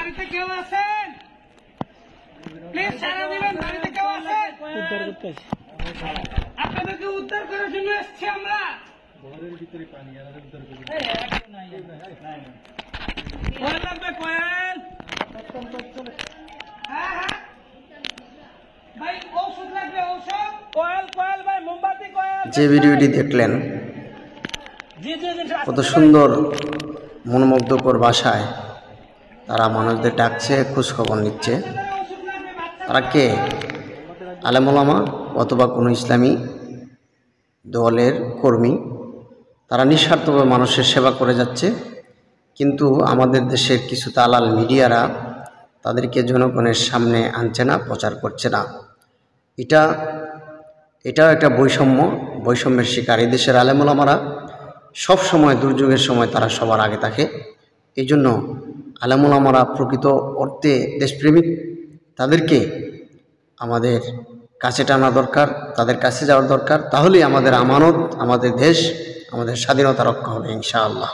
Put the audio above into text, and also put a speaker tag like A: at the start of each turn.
A: বাড়িতে কেউ আছেন? প্লিজ সারা দিবেন। বাড়িতে কেউ আছেন? আপনাদেরকে উদ্ধার করার জন্য এসেছি আমরা। কয়েল লাগবে, কয়েল। হ্যাঁ হ্যাঁ ভাই, ঔষধ লাগবে, ঔষধ। কয়েল কয়েল ভাই, মোমবাতি কয়েল।
B: যে ভিডিওটি দেখলেন কত সুন্দর মনোমুগ্ধকর ভাষায় তারা মানুষদের ডাকছে, খোঁজখবর নিচ্ছে। তারা কে? আলেম ওলামা অথবা কোনো ইসলামী দলের কর্মী। তারা নিঃস্বার্থভাবে মানুষের সেবা করে যাচ্ছে, কিন্তু আমাদের দেশের কিছু দালাল মিডিয়ারা তাদেরকে জনগণের সামনে আনছে না, প্রচার করছে না। এটাও একটা বৈষম্যের শিকার। এই দেশের আলেম ওলামারা সব সময় দুর্যোগের সময় তারা সবার আগে থাকে। এই জন্য আলেম ওলামারা প্রকৃত অর্থে দেশপ্রেমিক, তাদেরকে আমাদের কাছে টানা দরকার, তাদের কাছে যাওয়ার দরকার। তাহলেই আমাদের আমানত, আমাদের দেশ, আমাদের স্বাধীনতা রক্ষা হবে ইনশাআল্লাহ।